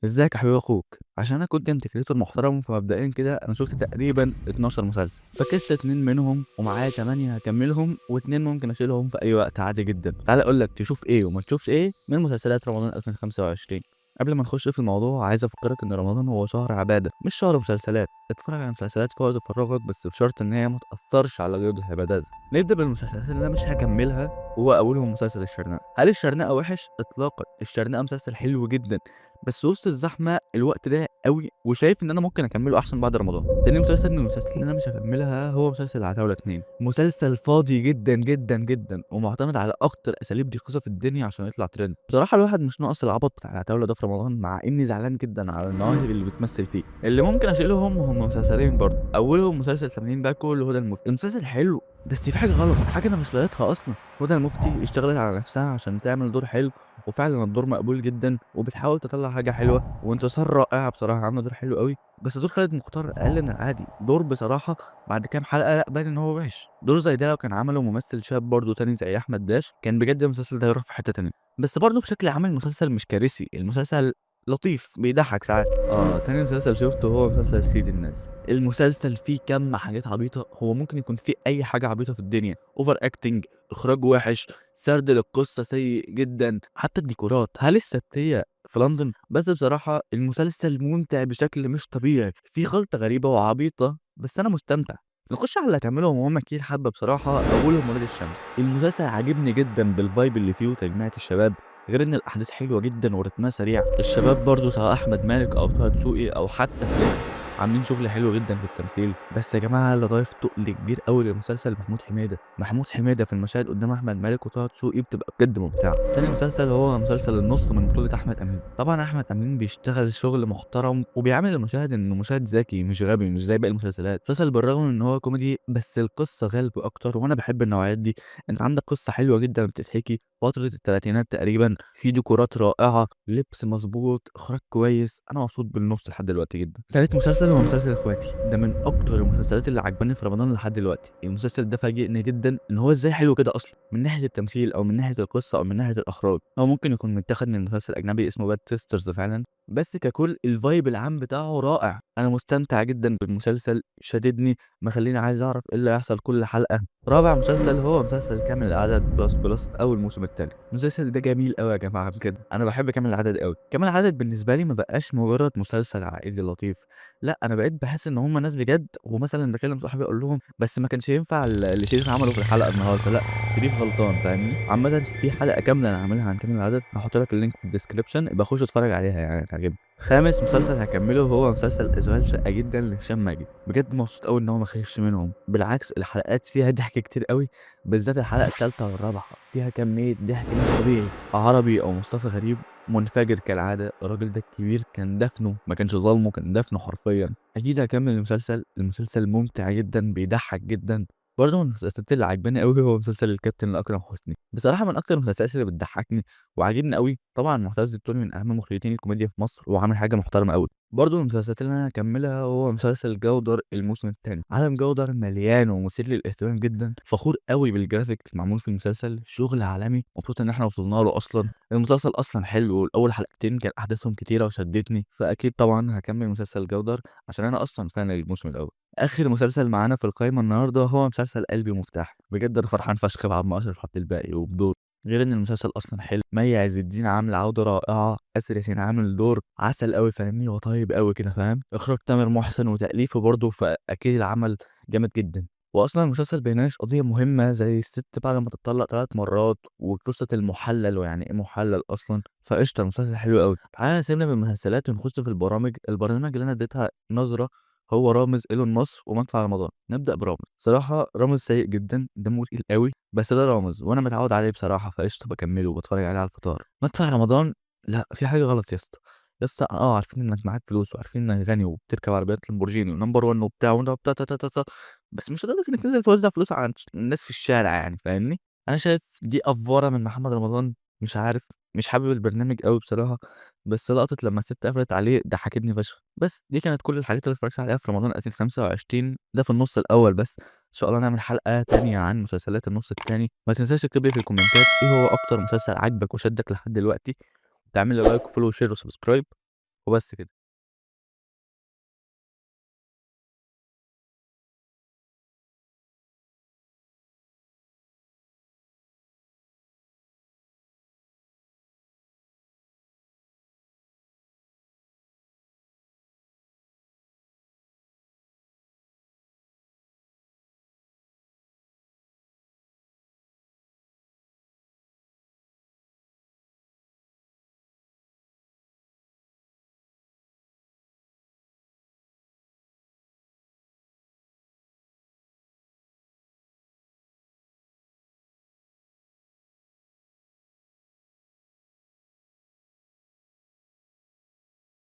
ازيك يا حبيب اخوك؟ عشان انا كنت كريتور محترم، فمبدئيا كده انا شفت تقريبا 12 مسلسل، فكست اتنين منهم ومعايا 8 هكملهم، واتنين ممكن اشيلهم في اي وقت عادي جدا. تعال اقول لك تشوف ايه وما تشوفش ايه من مسلسلات رمضان 2025. قبل ما نخش في الموضوع عايز افكرك ان رمضان هو شهر عباده مش شهر مسلسلات. اتفرج على مسلسلات في وقت فراغك بس بشرط ان هي ما تاثرش على جوده العبادات. نبدا بالمسلسلات اللي انا مش هكملها، وهو اولهم مسلسل الشرنقة. هل الشرنقة وحش؟ اطلاقا، الشرنقة مسلسل حلو جدا، بس وسط الزحمه الوقت ضايق قوي، وشايف ان انا ممكن اكمله احسن بعد رمضان. تاني مسلسل من المسلسلات اللي انا مش هكملها هو مسلسل العتاوله 2. مسلسل فاضي جدا جدا جدا، ومعتمد على اكتر اساليب رخيصه في الدنيا عشان يطلع ترند. بصراحه الواحد مش ناقص العبط بتاع العتاوله ده في رمضان، مع اني زعلان جدا على المواهب اللي بتمثل فيه. اللي ممكن اشيلهم هم مسلسلين برضه، اولهم مسلسل 80 باكو لهدى المفتي. المسلسل حلو بس في حاجه غلط، حاجه انا مش لاقيتها اصلا. هدى المفتي اشتغلت على نفسها عشان تعمل دور حلو، وفعلا الدور مقبول جدا، وبتحاول تطلع حاجه حلوه، وانتصار رائعه بصراحه، عامله دور حلو قوي. بس دور خالد مختار اقل من العادي. دور بصراحه بعد كام حلقه لا باين ان هو وحش. دور زي ده لو كان عمله ممثل شاب برضه تاني زي احمد داش كان بجد المسلسل ده هيروح في حته تانيه. بس برضه بشكل عام المسلسل مش كارثي، المسلسل لطيف بيضحك ساعات. تاني مسلسل شفته هو مسلسل سيد الناس. المسلسل فيه كم حاجات عبيطه، هو ممكن يكون فيه اي حاجه عبيطه في الدنيا. اوفر اكتنج، اخراج وحش، سرد للقصه سيء جدا، حتى الديكورات هل السبتيه في لندن. بس بصراحه المسلسل ممتع بشكل مش طبيعي، في خلطه غريبه وعبيطه بس انا مستمتع. نخش على اللي هتعملهم وهم كتير حبه بصراحه. اولهم ولاد الشمس. المسلسل عاجبني جدا بالفايب اللي فيه وتجميعة الشباب، غير ان الاحداث حلوه جدا ورتمها سريع. الشباب برضو سواء احمد مالك او طه دسوقي او حتى فليكس عاملين شغل حلو جدا في التمثيل. بس يا جماعه اللي ضايف تقل كبير قوي للمسلسل محمود حميده. محمود حميده في المشاهد قدام احمد مالك وطه دسوقي بتبقى بجد ممتعه. تاني مسلسل هو مسلسل النص من بطوله احمد امين. طبعا احمد امين بيشتغل شغل محترم وبيعامل المشاهد انه مشاهد ذكي مش غبي مش زي باقي المسلسلات. مسلسل بالرغم من ان هو كوميدي بس القصه غالبه اكتر، وانا بحب النوعيات دي. انت عندك قصه حلوه جدا بتتحكي فتره الثلاثينات تقريبا، في ديكورات رائعه، لبس مظبوط، اخراج كويس. انا مبسوط بالنص لحد دلوقتي جدا. تالت مسلسل هو مسلسل اخواتي. ده من اكتر المسلسلات اللي عجباني في رمضان لحد دلوقتي. المسلسل ده فاجئني جدا ان هو ازاي حلو كده اصلا، من ناحيه التمثيل او من ناحيه القصه او من ناحيه الاخراج. او ممكن يكون متاخد من مسلسل اجنبي اسمه باد سيسترز فعلا، بس ككل الفايب العام بتاعه رائع. انا مستمتع جدا بالمسلسل، شددني، مخليني عايز اعرف ايه اللي هيحصل كل حلقه. رابع مسلسل هو مسلسل كامل العدد بلس بلس او الموسم الثاني. المسلسل ده جميل قوي يا جماعه بجد، انا بحب كامل العدد قوي. كامل العدد بالنسبه لي ما بقاش مجرد مسلسل عائلي لطيف، لا انا بقيت بحس ان هم ناس بجد. ومثلا بكلم صاحبي اقول لهم بس ما كانش ينفع اللي شريف عمله في الحلقه النهارده، لا شريف غلطان فاهمني. عامه في حلقه كامله انا عاملها عن كامل العدد، هحط لك اللينك في الديسكربشن، يبقى خش اتفرج عليها يعني هتعجبك. خامس مسلسل هكمله هو مسلسل اشغال شقه جدا لهشام ماجد. بجد مبسوط قوي ان هو ما خيش منهم، بالعكس الحلقات فيها ضحك كتير قوي، بالذات الحلقه الثالثه والرابعه فيها كميه ضحك مش طبيعي. عربي او مصطفى غريب منفجر كالعاده، الراجل ده الكبير كان دفنه، ما كانش ظالمه، كان دفنه حرفيا. اكيد هكمل المسلسل، المسلسل ممتع جدا بيضحك جدا. برضه من المسلسلات اللي عجباني قوي هو مسلسل الكابتن الاكرم حسني. بصراحه من اكتر المسلسلات اللي بتضحكني وعاجبني قوي. طبعا معتز التوني من اهم مخرجين الكوميديا في مصر وعامل حاجه محترمه قوي. برضه من المسلسلات اللي انا هكملها هو مسلسل جودر الموسم الثاني. عالم جودر مليان ومثير للاهتمام جدا، فخور قوي بالجرافيك المعمول في المسلسل، شغل عالمي، مبسوط ان احنا وصلنا له اصلا. المسلسل اصلا حلو، والاول حلقتين كان احداثهم كتيره وشدتني، فاكيد طبعا هكمل مسلسل جودر عشان انا اصلا فان الموسم الاول. اخر مسلسل معانا في القائمه النهارده هو مسلسل قلبي مفتاح. بجد انا فرحان فشخ بعد ما اشرف حط الباقي وبدور، غير ان المسلسل اصلا حلو. مي عز الدين عامل عوده رائعه، اسر ياسين عامل دور عسل قوي فاهمني، وطيب قوي كده فاهم، اخراج تامر محسن وتاليفه برضه، فاكيد العمل جامد جدا. واصلا المسلسل بيناقش قضيه مهمه زي الست بعد ما تطلق 3 مرات، وقصه المحلل ويعني ايه محلل اصلا. فقشطه المسلسل حلو قوي. تعالى نسيبنا من المسلسلات ونخش في البرامج اللي انا اديتها نظره. هو رامز ايلون مصر ومدفع رمضان. نبدا برامز. صراحه رامز سيء جدا، دمه تقيل قوي، بس ده رامز وانا متعود عليه بصراحه، فقشطه بكمله وبتفرج عليه على الفطار. مدفع رمضان لا، في حاجه غلط يا اسطى. يا اسطى عارفين انك معاك فلوس وعارفين انك غني وبتركب عربيات لامبورجيني ونمبر 1 وبتاع وبتاع بس مش لدرجه انك تنزل توزع فلوس على الناس في الشارع يعني فاهمني. انا شايف دي افوره من محمد رمضان. مش عارف، مش حابب البرنامج قوي بصراحه. بس لقطه لما الست قفلت عليه ضحكتني فشخ. بس دي كانت كل الحاجات اللي اتفرجت عليها في رمضان 2025، ده في النص الاول بس. ان شاء الله نعمل حلقه تانية عن مسلسلات النص التاني. ما تنساش تكتب لي في الكومنتات ايه هو اكتر مسلسل عجبك وشدك لحد دلوقتي، وتعمل لي لايك وفولو وشير وسبسكرايب. وبس كده.